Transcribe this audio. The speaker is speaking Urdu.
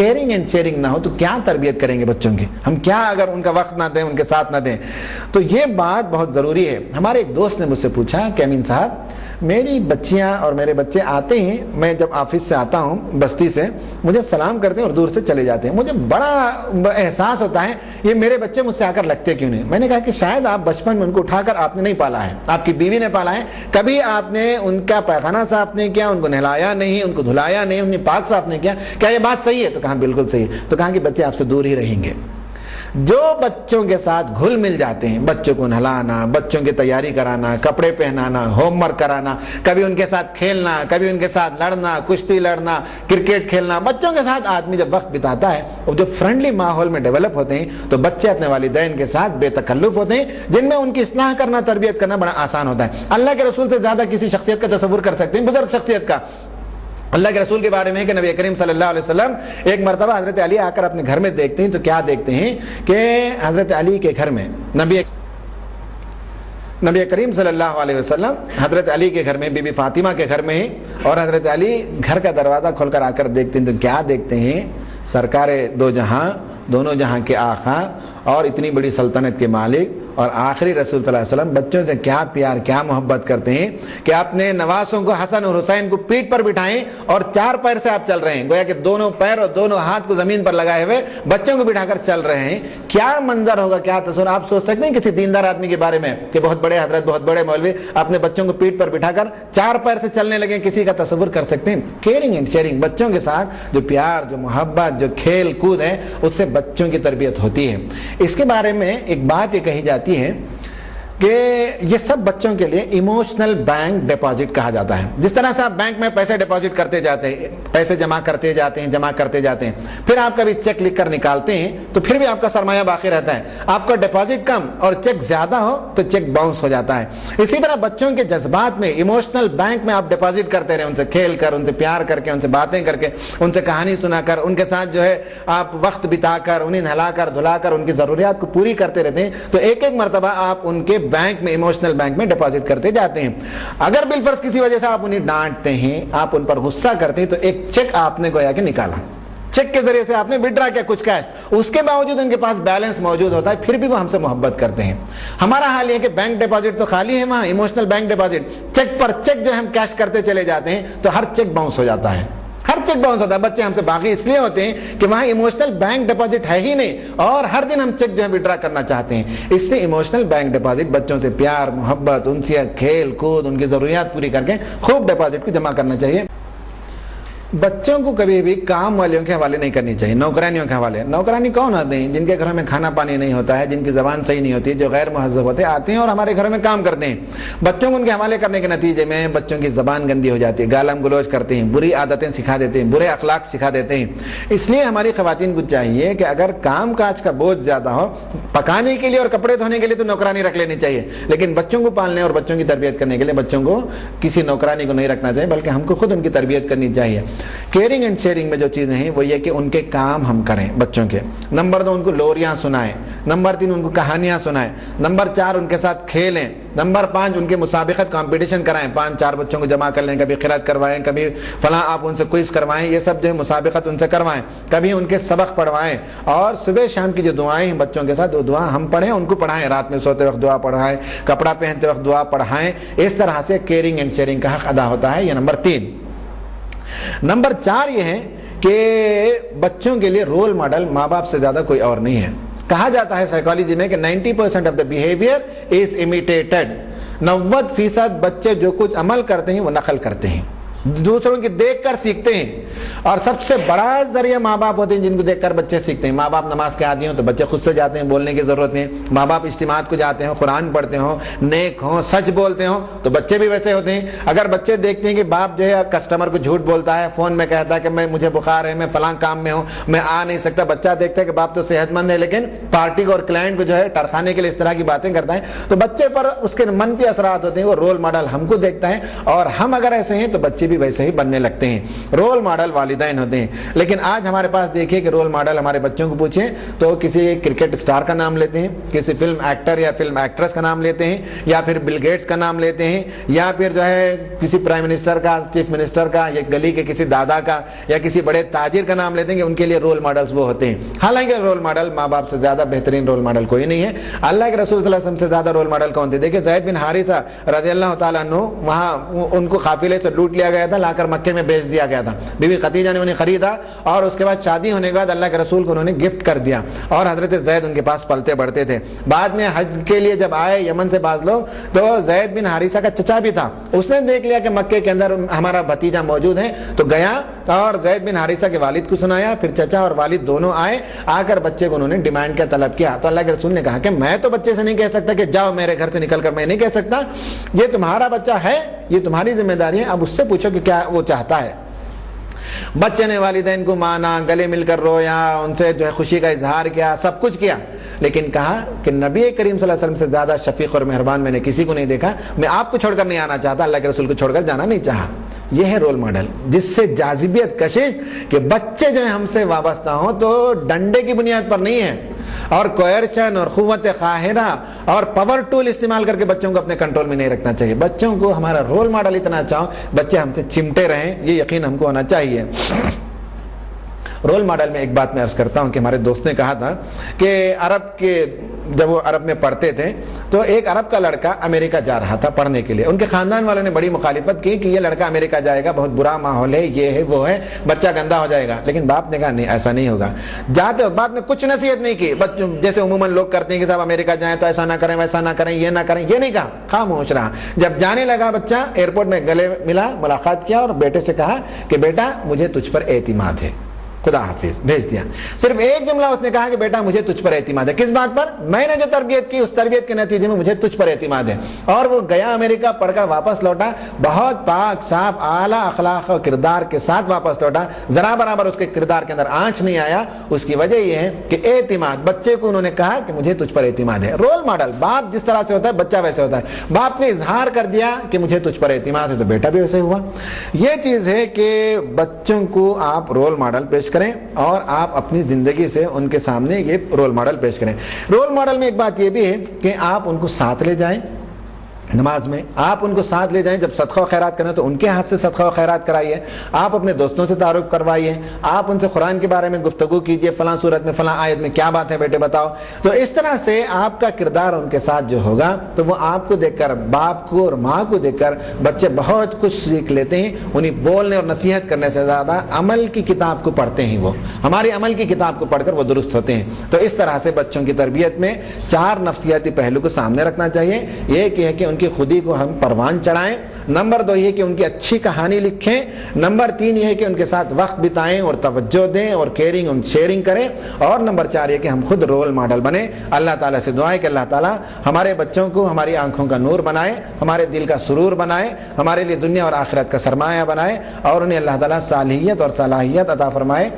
کیئرنگ اینڈ شیئرنگ نہ ہو تو کیا تربیت کریں گے بچوں کی؟ ہم کیا اگر ان کا وقت نہ دیں، ان کے ساتھ نہ دیں؟ تو یہ بات بہت ضروری ہے۔ ہمارے ایک دوست نے مجھ سے پوچھا کہ امین صاحب میری بچیاں اور میرے بچے آتے ہیں، میں جب آفس سے آتا ہوں بستی سے، مجھے سلام کرتے ہیں اور دور سے چلے جاتے ہیں، مجھے بڑا احساس ہوتا ہے یہ میرے بچے مجھ سے آ کر لگتے کیوں نہیں؟ میں نے کہا کہ شاید آپ بچپن میں ان کو اٹھا کر آپ نے نہیں پالا ہے، آپ کی بیوی نے پالا ہے، کبھی آپ نے ان کا پیخانہ صاف نہیں کیا، ان کو نہلایا نہیں، ان کو دھلایا نہیں، انہیں پاک صاف نہیں کیا، کیا یہ بات صحیح ہے؟ تو کہا بالکل صحیح ہے۔ تو کہا کہ بچے آپ سے دور ہی رہیں گے۔ جو بچوں کے ساتھ گھل مل جاتے ہیں، بچوں کو نہلانا، بچوں کی تیاری کرانا، کپڑے پہنانا، ہوم ورک کرانا، کبھی ان کے ساتھ کھیلنا، کبھی ان کے ساتھ لڑنا، کشتی لڑنا، کرکٹ کھیلنا، بچوں کے ساتھ آدمی جب وقت بتاتا ہے اور جو فرینڈلی ماحول میں ڈیولپ ہوتے ہیں تو بچے اپنے والدین کے ساتھ بے تکلف ہوتے ہیں، جن میں ان کی اصلاح کرنا، تربیت کرنا بڑا آسان ہوتا ہے۔ اللہ کے رسول سے زیادہ کسی شخصیت کا تصور کر سکتے ہیں، بزرگ شخصیت کا؟ اللہ کے رسول کے بارے میں کہ نبی کریم صلی اللہ علیہ وسلم ایک مرتبہ حضرت علی آ کر اپنے گھر میں دیکھتے ہیں تو کیا دیکھتے ہیں کہ حضرت علی کے گھر میں نبی کریم صلی اللہ علیہ وسلم حضرت علی کے گھر میں، بی بی فاطمہ کے گھر میں، اور حضرت علی گھر کا دروازہ کھول کر آ کر دیکھتے ہیں تو کیا دیکھتے ہیں؟ سرکار دو جہاں، دونوں جہاں کے آقا اور اتنی بڑی سلطنت کے مالک اور آخری رسول صلی اللہ علیہ وسلم بچوں سے کیا پیار، کیا محبت کرتے ہیں کہ اپنے نواسوں کو، حسن اور حسین کو پیٹھ پر بٹھائیں اور چار پیر سے آپ چل رہے ہیں، گویا کہ دونوں پیر اور دونوں ہاتھ کو زمین پر لگائے ہوئے بچوں کو بٹھا کر چل رہے ہیں۔ کیا منظر ہوگا، کیا تصور؟ آپ سوچ سکتے ہیں کسی دیندار آدمی کے بارے میں کہ بہت بڑے حضرت، بہت بڑے مولوی اپنے بچوں کو پیٹھ پر بٹھا کر چار پیر سے چلنے لگے؟ کسی کا تصور کر سکتے ہیں؟ کیئرنگ اینڈ شیئرنگ، بچوں کے ساتھ جو پیار، جو محبت، جو کھیل کود ہے، اس سے بچوں کی تربیت ہوتی ہے۔ اس کے بارے میں ایک بات یہ کہی جاتی ہے کہ یہ سب بچوں کے لیے ایموشنل بینک ڈپازٹ کہا جاتا ہے۔ جس طرح سے آپ بینک میں پیسے ڈپازٹ کرتے جاتے ہیں، پیسے جمع کرتے جاتے ہیں، پھر آپ کبھی چیک لکھ کر نکالتے ہیں تو پھر بھی آپ کا سرمایہ باقی رہتا ہے۔ آپ کا ڈپازٹ کم اور چیک زیادہ ہو تو چیک باؤنس ہو جاتا ہے۔ اسی طرح بچوں کے جذبات میں، ایموشنل بینک میں آپ ڈپازٹ کرتے رہے، ان سے کھیل کر، ان سے پیار کر کے، ان سے باتیں کر کے، ان سے کہانی سنا کر، ان کے ساتھ جو ہے آپ وقت بتا کر، انہیں نہلا کر دھلا کر ان کی ضروریات کو پوری کرتے رہتے ہیں، تو ایک ایک مرتبہ آپ ان کے بینک میں، ایموشنل بینک میں ڈپازٹ کرتے جاتے ہیں۔ اگر بالفرض کسی وجہ سے آپ انہیں ڈانٹتے ہیں، آپ ان پر غصہ کرتے ہیں، تو ایک چیک آپ نے گویا کہ نکالا، چیک کے ذریعے سے آپ نے وڈرا کیا کچھ کیش، اس کے باوجود ان کے پاس بیلنس موجود ہوتا ہے، پھر بھی وہ ہم سے محبت کرتے ہیں۔ ہمارا حال یہ کہ بینک ڈپازٹ تو خالی ہے، وہاں ایموشنل بینک ڈپازٹ، چیک پر چیک جو ہم کیش کرتے چلے جاتے ہیں تو ہر چیک باؤنس ہو جاتا ہے، ہر چیک باؤنس ہوتا ہے۔ بچے ہم سے باغی اس لیے ہوتے ہیں کہ وہاں ایموشنل بینک ڈپازٹ ہے ہی نہیں، اور ہر دن ہم چیک جو ہے وڈرا کرنا چاہتے ہیں۔ اس لیے ایموشنل بینک ڈپازٹ بچوں سے پیار، محبت، انسیت، کھیل کود، ان کی ضروریات پوری کر کے خوب ڈپازٹ کو جمع کرنا چاہیے۔ بچوں کو کبھی بھی کام والیوں کے حوالے نہیں کرنی چاہیے، نوکرانیوں کے حوالے۔ نوکرانی کون آتے ہیں؟ جن کے گھروں میں کھانا پانی نہیں ہوتا ہے، جن کی زبان صحیح نہیں ہوتی، جو غیر مہذب ہوتے آتے ہیں اور ہمارے گھروں میں کام کرتے ہیں۔ بچوں کو ان کے حوالے کرنے کے نتیجے میں بچوں کی زبان گندی ہو جاتی ہے، گالم گلوچ کرتے ہیں، بری عادتیں سکھا دیتے ہیں، برے اخلاق سکھا دیتے ہیں۔ اس لیے ہماری خواتین کو چاہیے کہ اگر کام کاج کا بوجھ زیادہ ہو، پکانے کے لیے اور کپڑے دھونے کے لیے تو نوکرانی رکھ لینی چاہیے، لیکن بچوں کو پالنے اور بچوں کی تربیت کرنے کے لیے بچوں کو کسی نوکرانی کو نہیں رکھنا چاہیے، بلکہ ہم کو خود ان کی تربیت کرنی چاہیے۔ کیئرنگ اینڈ شیئرنگ میں جو چیزیں ہیں وہ یہ کہ ان کے کام ہم کریں بچوں کے۔ نمبر 2 ان کو لوریاں سنائیں، نمبر 3 ان کو کہانیاں سنائیں، نمبر 4 ان کے ساتھ کھیلیں، نمبر 5 ان کے مسابقت کمپٹیشن کرائیں، 5-4 بچوں کو جمع کر لیں، کبھی قرات کروائیں، کبھی فلاں آپ ان سے کوئز کروائیں، یہ سب جو ہے مسابقت ان سے کروائیں، کبھی ان کے سبق پڑھوائیں، اور صبح شام کی جو دعائیں ہیں بچوں کے ساتھ وہ دعا ہم پڑھیں، ان کو پڑھائیں، رات میں سوتے وقت دعا پڑھائیں، کپڑا پہنتے وقت دعا پڑھائیں۔ اس طرح سے کیئرنگ اینڈ شیئرنگ کا حق ادا ہوتا ہے۔ یہ نمبر 3۔ نمبر 4 یہ ہے کہ بچوں کے لیے رول ماڈل ماں باپ سے زیادہ کوئی اور نہیں ہے۔ کہا جاتا ہے سائیکالوجی میں کہ 90% آف دا بیہیویئر از امیٹیٹڈ، 90% بچے جو کچھ عمل کرتے ہیں وہ نقل کرتے ہیں، دوسروں کی دیکھ کر سیکھتے ہیں، اور سب سے بڑا ذریعہ ماں باپ ہوتے ہیں جن کو دیکھ کر بچے سیکھتے ہیں۔ ماں باپ نماز کے عادی ہوں تو بچے خود سے جاتے ہیں، بولنے کی ضرورت نہیں۔ ماں باپ اجتماعات کو جاتے ہیں، قرآن پڑھتے ہوں، نیک ہوں، سچ بولتے ہوں تو بچے بھی ویسے ہوتے ہیں۔ اگر بچے دیکھتے ہیں کہ باپ جو ہے کسٹمر کو جھوٹ بولتا ہے، فون میں کہتا ہے کہ مجھے بخار ہے، میں فلاں کام میں ہوں، میں آ نہیں سکتا، بچہ دیکھتا ہے کہ باپ تو صحت مند ہے لیکن پارٹی کو اور کلائنٹ کو جو ہے ٹرکھانے کے لیے اس طرح کی باتیں کرتا ہے، تو بچے پر اس کے منفی اثرات ہوتے ہیں۔ وہ رول ماڈل ہم کو دیکھتا ہے، اور ہم اگر ایسے ہیں تو بچے بھی ویسے ہی بننے لگتے ہیں. رول ماڈل والدین ہوتے ہیں. لیکن آج ہمارے پاس دیکھیے کہ رول ماڈل ہمارے بچوں کو پوچھیں تو کسی کرکٹ اسٹار کا نام لیتے ہیں, کسی فلم ایکٹر یا فلم ایکٹریس کا نام لیتے ہیں, یا پھر بل گیٹس کا نام لیتے ہیں, یا پھر جو ہے کسی پرائم منسٹر کا, چیف منسٹر کا, یا گلی کے کسی دادا کا, یا کسی بڑے تاجر کا نام لیتے ہیں کہ ان کے لیے رول ماڈلز وہ ہوتے ہیں. حالانکہ رول ماڈل ماں باپ سے زیادہ بہترین رول ماڈل کوئی نہیں ہے. اللہ کے رسول صلی اللہ علیہ وسلم سے زیادہ رول ماڈل کون تھے؟ دیکھیں زید بن حارثہ رضی اللہ تعالیٰ عنہ, وہاں ان کو قافلے سے لوٹ لیا گیا تھا, لا کر مکے میں بیچ دیا گیا تھا. بی بی خدیجہ نے انہیں خریدا اور اس کے بعد شادی ہونے کے بعد اللہ کے رسول کو انہوں نے گفٹ کر دیا, اور حضرت زید ان کے پاس پلتے بڑھتے تھے. بعد میں حج کے لیے جب آئے یمن سے باز لوگ, تو زید بن حارثہ کا چچا بھی تھا, اس نے دیکھ لیا کہ مکے کے اندر ہمارا بھتیجا موجود ہے, تو گیا اور زید بن حارثہ کے والد کو سنایا. پھر چچا اور والد دونوں آئے, آ کر بچے کو انہوں نے ڈیمانڈ کیا, طلب کیا. تو اللہ کے رسول نے کہا کہ میں تو بچے سے نہیں کہہ سکتا کہ جاؤ میرے گھر سے نکل کر, میں نہیں کہہ سکتا, یہ تمہارا بچہ ہے, یہ تمہاری ذمہ داری ہے, اب اس سے پوچھو کہ کیا وہ چاہتا ہے. بچے نے والدین کو مانا, گلے مل کر رویا, ان سے جو ہے خوشی کا اظہار کیا, سب کچھ کیا, لیکن کہا کہ نبی کریم صلی اللہ علیہ وسلم سے زیادہ شفیق اور مہربان میں نے کسی کو نہیں دیکھا, میں آپ کو چھوڑ کر نہیں آنا چاہتا, اللہ کے رسول کو چھوڑ کر جانا نہیں چاہا. یہ ہے رول ماڈل, جس سے جاذبیت کشش کہ بچے جو ہیں ہم سے وابستہ ہوں تو ڈنڈے کی بنیاد پر نہیں ہے, اور کوئرشن اور قوت قاہرہ اور پاور ٹول استعمال کر کے بچوں کو اپنے کنٹرول میں نہیں رکھنا چاہیے. بچوں کو ہمارا رول ماڈل اتنا اچھا ہو, بچے ہم سے چمٹے رہیں, یہ یقین ہم کو ہونا چاہیے. رول ماڈل میں ایک بات میں عرض کرتا ہوں کہ ہمارے دوست نے کہا تھا کہ عرب کے جب وہ عرب میں پڑھتے تھے تو ایک عرب کا لڑکا امریکہ جا رہا تھا پڑھنے کے لیے. ان کے خاندان والوں نے بڑی مخالفت کی کہ یہ لڑکا امریکہ جائے گا, بہت برا ماحول ہے, یہ ہے وہ ہے, بچہ گندا ہو جائے گا. لیکن باپ نے کہا نہیں, ایسا نہیں ہوگا. جاتے وقت باپ نے کچھ نصیحت نہیں کی, بچوں جیسے عموماً لوگ کرتے ہیں کہ صاحب امریکہ جائیں تو ایسا نہ کریں, ویسا نہ کریں, یہ نہ کریں, یہ نہیں کہا, خاموش رہا. جب جانے لگا بچہ, ایئرپورٹ میں گلے ملا, ملاقات کیا, اور بیٹے سے کہا کہ بیٹا مجھے تجھ پر اعتماد ہے, خدا حافظ, بھیج دیا. صرف ایک جملہ اس نے کہا کہ بیٹا مجھے تجھ پر اعتماد ہے. کس بات پر؟ میں نے جو تربیت کی اس تربیت کے نتیجے میں مجھے تجھ پر اعتماد ہے. اور وہ گیا امریکہ, پڑھ کر واپس لوٹا, بہت پاک صاف اعلیٰ اخلاق و کردار کے ساتھ واپس لوٹا. ذرا برابر اس کے کردار کے اندر آنچ نہیں آیا. اس کی وجہ یہ ہے کہ اعتماد, بچے کو انہوں نے کہا کہ مجھے تجھ پر اعتماد ہے. رول ماڈل, باپ جس طرح سے ہوتا ہے بچہ ویسے ہوتا ہے. باپ نے اظہار کر دیا کہ مجھے تجھ پر اعتماد ہے تو بیٹا بھی ویسے ہوا. یہ چیز ہے کہ بچوں کو آپ رول ماڈل پیش کریں اور آپ اپنی زندگی سے ان کے سامنے یہ رول ماڈل پیش کریں. رول ماڈل میں ایک بات یہ بھی ہے کہ آپ ان کو ساتھ لے جائیں نماز میں, آپ ان کو ساتھ لے جائیں. جب صدقہ و خیرات کریں تو ان کے ہاتھ سے صدقہ و خیرات کرائیے. آپ اپنے دوستوں سے تعارف کروائیے, آپ ان سے قرآن کے بارے میں گفتگو کیجئے, فلاں صورت میں فلاں آیت میں کیا بات ہے بیٹے بتاؤ. تو اس طرح سے آپ کا کردار ان کے ساتھ جو ہوگا تو وہ آپ کو دیکھ کر, باپ کو اور ماں کو دیکھ کر بچے بہت کچھ سیکھ لیتے ہیں. انہیں بولنے اور نصیحت کرنے سے زیادہ عمل کی کتاب کو پڑھتے ہیں, وہ ہماری عمل کی کتاب کو پڑھ کر وہ درست ہوتے ہیں. تو اس طرح سے بچوں کی تربیت میں 4 نفسیاتی پہلو کو سامنے رکھنا چاہیے. ایک یہ ہے کہ ان کی خودی کو ہم پروان چڑھائیں. نمبر 2 یہ کہ ان کی اچھی کہانی لکھیں. نمبر 3 یہ ہے کہ ان کے ساتھ وقت بتائیں اور توجہ دیں اور کیئرنگ اور شیئرنگ کریں. اور نمبر 4 یہ کہ ہم خود رول ماڈل بنیں. اللہ تعالیٰ سے دعا ہے کہ اللہ تعالیٰ ہمارے بچوں کو ہماری آنکھوں کا نور بنائے, ہمارے دل کا سرور بنائے, ہمارے لیے دنیا اور آخرت کا سرمایہ بنائے, اور انہیں اللہ تعالیٰ صالحیت اور صلاحیت عطا فرمائے.